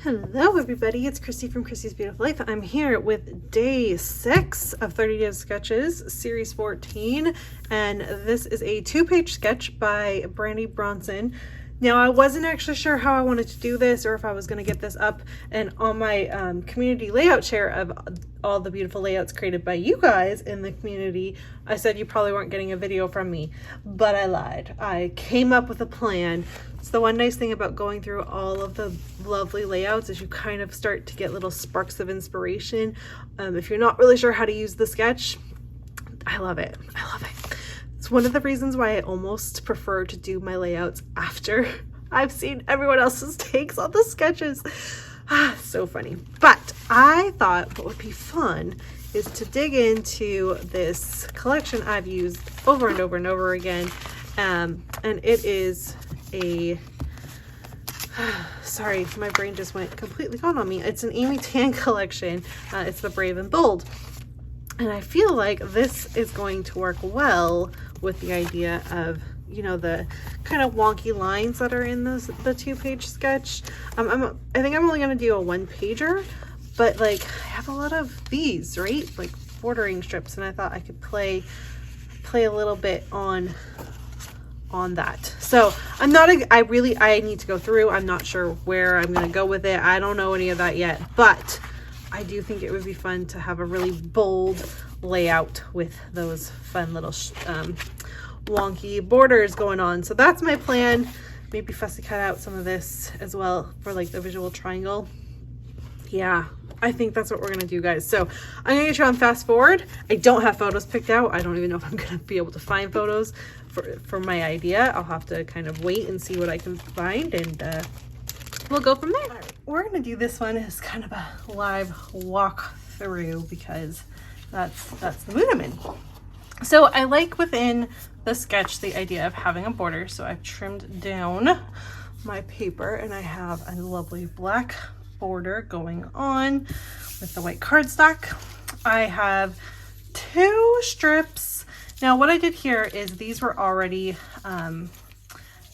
Hello everybody, it's Christy from Christy's Beautiful Life. I'm here with day 6 of 30 Days Sketches, series 14, and this is a 2-page sketch by Brandy Bronson. Now I wasn't actually sure how I wanted to do this or if I was going to get this up and on my community layout share of all the beautiful layouts created by you guys in the community. I said you probably weren't getting a video from me, but I lied. I came up with a plan. It's the one nice thing about going through all of the lovely layouts is you kind of start to get little sparks of inspiration. If you're not really sure how to use the sketch, I love it. I love it. It's one of the reasons why I almost prefer to do my layouts after I've seen everyone else's takes on the sketches. So funny. But I thought what would be fun is to dig into this collection I've used over and over and over again. And it is a, sorry, my brain just went completely gone on me. It's an Amy Tan collection. It's the Brave and Bold. And I feel like this is going to work well with the idea of, you know, the kind of wonky lines that are in the 2-page sketch. I think I'm only going to do a 1-pager, but like I have a lot of these, right? Like bordering strips, and I thought I could play a little bit on that. So I need to go through. I'm not sure where I'm going to go with it. I don't know any of that yet, but I do think it would be fun to have a really bold layout with those fun little wonky borders going on. So that's my plan. Maybe fussy cut out some of this as well for like the visual triangle. Yeah, I think that's what we're gonna do, guys. So I'm gonna get you on fast forward. I don't have photos picked out. I don't even know if I'm gonna be able to find photos for my idea. I'll have to kind of wait and see what I can find, and we'll go from there. All right, we're gonna do this one as kind of a live walk through because that's the mood I'm in. So I like within the sketch the idea of having a border. So I've trimmed down my paper and I have a lovely black border going on with the white cardstock. I have 2 strips. Now what I did here is these were already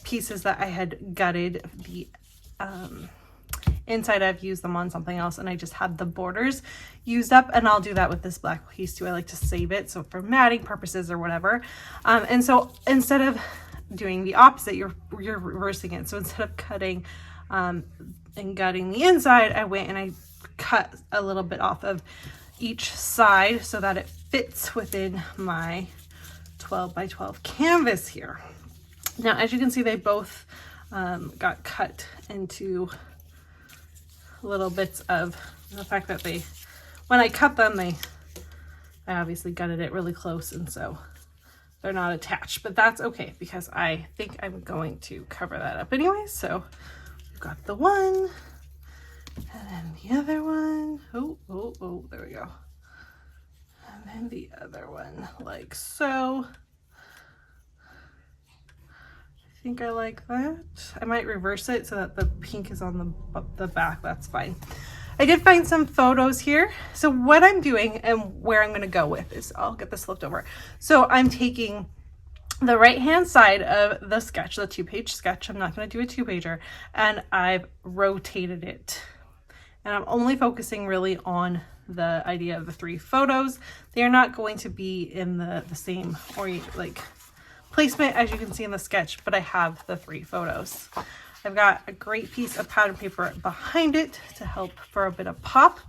pieces that I had gutted the inside. I've used them on something else and I just had the borders used up, and I'll do that with this black piece too. I like to save it so for matting purposes or whatever. And so instead of doing the opposite, you're reversing it. So instead of cutting and gutting the inside, I went and I cut a little bit off of each side so that it fits within my 12 by 12 canvas here. Now as you can see, they both got cut into little bits of the fact that when I cut them, I obviously gutted it really close, and so they're not attached, but that's okay because I think I'm going to cover that up anyway. So we've got the one and then the other one. Oh, there we go. And then the other one like so. I think I like that. I might reverse it so that the pink is on the back. That's fine. I did find some photos here. So what I'm doing and where I'm going to go with is, I'll get this flipped over. So I'm taking the right hand side of the sketch, the 2-page sketch. I'm not going to do a 2-pager, and I've rotated it. And I'm only focusing really on the idea of the 3 photos. They are not going to be in the same placement as you can see in the sketch, but I have the 3 photos. I've got a great piece of pattern paper behind it to help for a bit of pop.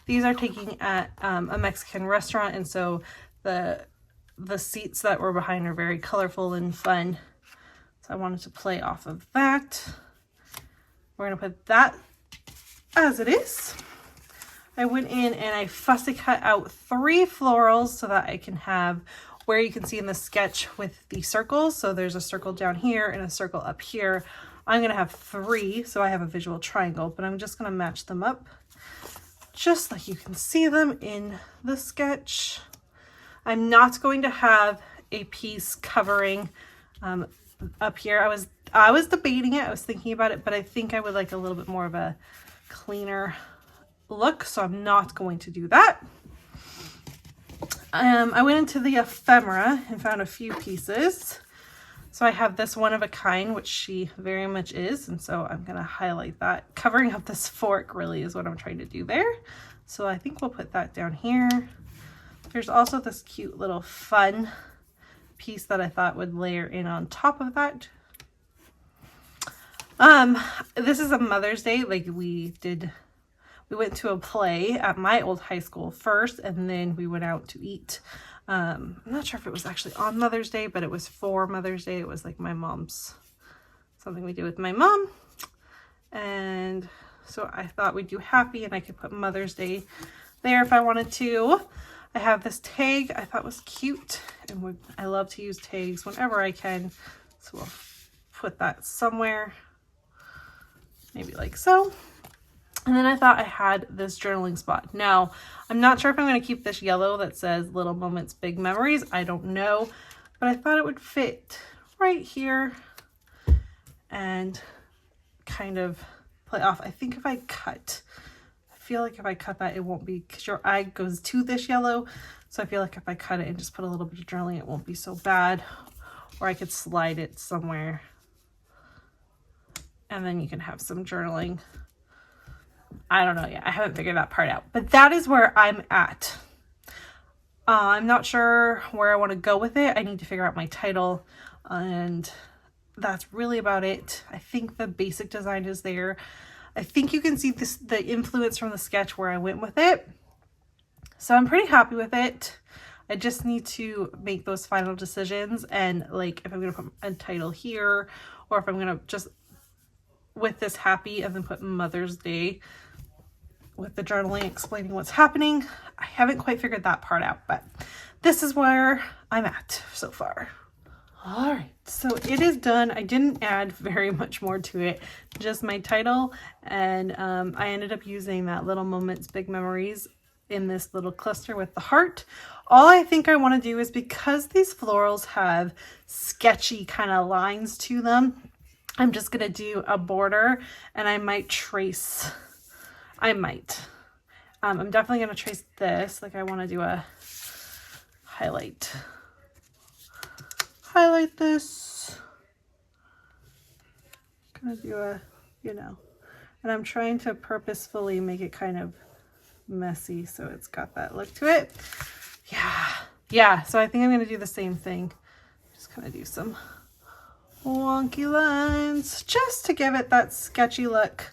These are taking at a Mexican restaurant, and so the seats that were behind are very colorful and fun. So I wanted to play off of that. We're gonna put that as it is. I went in and I fussy cut out 3 florals so that I can have where you can see in the sketch with the circles. So there's a circle down here and a circle up here. I'm going to have 3, so I have a visual triangle, but I'm just going to match them up just like you can see them in the sketch. I'm not going to have a piece covering up here. I was debating it. I was thinking about it, but I think I would like a little bit more of a cleaner look, so I'm not going to do that. I went into the ephemera and found a few pieces. So I have this one of a kind, which she very much is. And so I'm going to highlight that. Covering up this fork really is what I'm trying to do there. So I think we'll put that down here. There's also this cute little fun piece that I thought would layer in on top of that. This is a Mother's Day. Like we went to a play at my old high school first, and then we went out to eat. I'm not sure if it was actually on Mother's Day, but it was for Mother's Day. It was like my mom's, something we did with my mom. And so I thought we'd do happy, and I could put Mother's Day there if I wanted to. I have this tag I thought was cute, and I love to use tags whenever I can. So we'll put that somewhere, maybe like so. And then I thought I had this journaling spot. Now, I'm not sure if I'm going to keep this yellow that says Little Moments, Big Memories. I don't know, but I thought it would fit right here and kind of play off. I think if I feel like if I cut that, it won't be, because your eye goes to this yellow. So I feel like if I cut it and just put a little bit of journaling, it won't be so bad. Or I could slide it somewhere. And then you can have some journaling. I don't know yet. I haven't figured that part out. But that is where I'm at. I'm not sure where I want to go with it. I need to figure out my title. And that's really about it. I think the basic design is there. I think you can see the influence from the sketch where I went with it. So I'm pretty happy with it. I just need to make those final decisions. And like if I'm going to put a title here, or if I'm going to just with this happy and then put Mother's Day with the journaling explaining what's happening. I haven't quite figured that part out, but this is where I'm at so far. All right, so it is done. I didn't add very much more to it, just my title. And I ended up using that Little Moments, Big Memories in this little cluster with the heart. All I think I want to do is, because these florals have sketchy kind of lines to them, I'm just going to do a border, and I might trace, I'm definitely going to trace this. Like I want to do a highlight this. I'm going to do a, and I'm trying to purposefully make it kind of messy so it's got that look to it. Yeah. So I think I'm going to do the same thing. Just kind of do some wonky lines just to give it that sketchy look,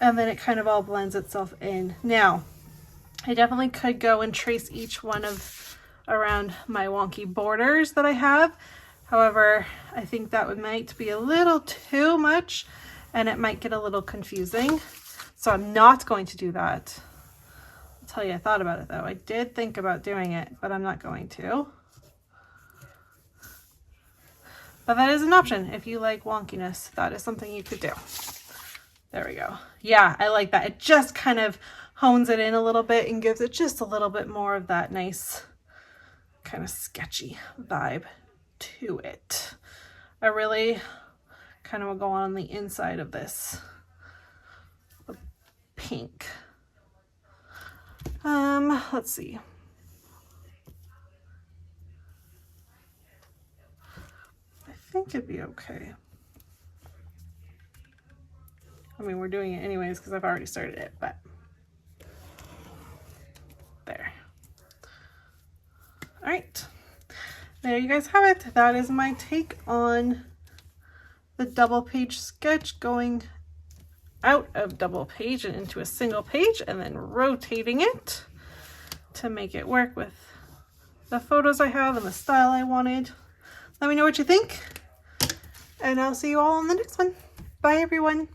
and then it kind of all blends itself in. Now I definitely could go and trace each one of around my wonky borders that I have. However, I think that might be a little too much and it might get a little confusing, so I'm not going to do that. I'll tell you, I thought about it though. I did think about doing it, but I'm not going to. But that is an option. If you like wonkiness, that is something you could do. There we go. Yeah, I like that. It just kind of hones it in a little bit and gives it just a little bit more of that nice kind of sketchy vibe to it. I really kind of will go on the inside of this pink. Let's see. I think it'd be okay. I mean, we're doing it anyways because I've already started it, but there. All right, there you guys have it. That is my take on the double page sketch, going out of double page and into a single page and then rotating it to make it work with the photos I have and the style I wanted. Let me know what you think, and I'll see you all on the next one. Bye, everyone.